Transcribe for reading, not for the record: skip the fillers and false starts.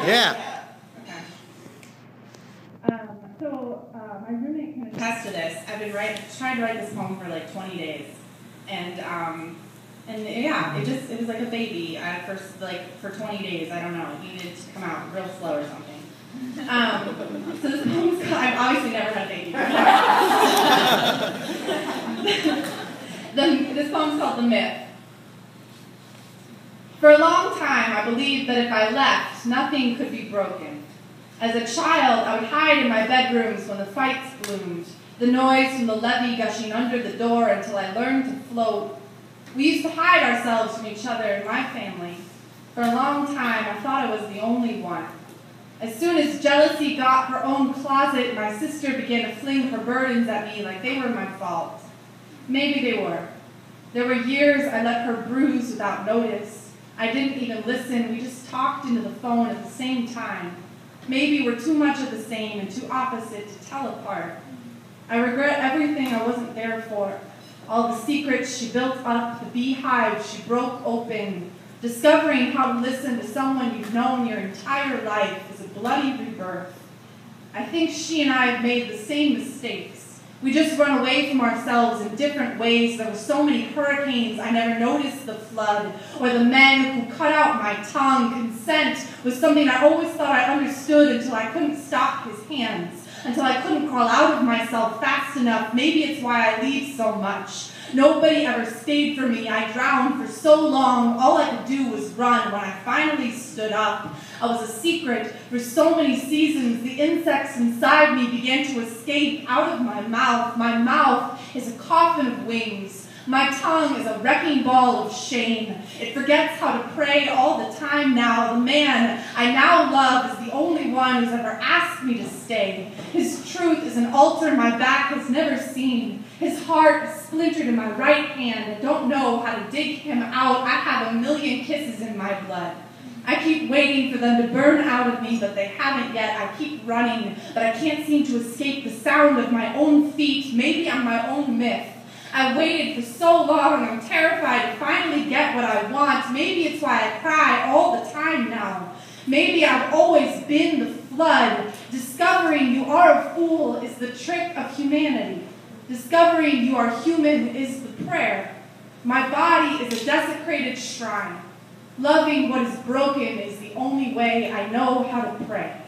Yeah. Okay. My roommate can attest to this. I've been trying to write this poem for like 20 days, and yeah, it was like a baby at first, like for 20 days. I don't know, it needed to come out real slow or something. So this poem's called, I've obviously never had a baby before. This poem's called The Myth. For a long time, I believed that if I left, nothing could be broken. As a child, I would hide in my bedrooms when the fights bloomed, the noise from the levee gushing under the door until I learned to float. We used to hide ourselves from each other in my family. For a long time, I thought I was the only one. As soon as jealousy got her own closet, my sister began to fling her burdens at me like they were my fault. Maybe they were. There were years I let her bruise without notice. I didn't even listen. We just talked into the phone at the same time. Maybe we're too much of the same and too opposite to tell apart. I regret everything I wasn't there for. All the secrets she built up, the beehive she broke open. Discovering how to listen to someone you've known your entire life is a bloody rebirth. I think she and I have made the same mistakes. We just run away from ourselves in different ways. There were so many hurricanes, I never noticed the flood, or the men who cut out my tongue. Consent was something I always thought I understood until I couldn't stop his hands, until I couldn't crawl out of myself fast enough. Maybe it's why I leave so much. Nobody ever stayed for me. I drowned for so long. All I could do was run. When I finally stood up, I was a secret for so many seasons. The insects inside me began to escape out of my mouth. My mouth is a coffin of wings. My tongue is a wrecking ball of shame. It forgets how to pray all the time now. The man I now love is the only one who's ever asked me to stay. His truth is an altar my back has never seen. His heart is splintered in my right hand. I don't know how to dig him out. I have a million kisses in my blood. I keep waiting for them to burn out of me, but they haven't yet. I keep running, but I can't seem to escape the sound of my own feet. Maybe I'm my own myth. I waited for so long, I'm terrified to finally get what I want. Maybe it's why I cry all the time now. Maybe I've always been the flood. Discovering you are a fool is the trick of humanity. Discovering you are human is the prayer. My body is a desecrated shrine. Loving what is broken is the only way I know how to pray.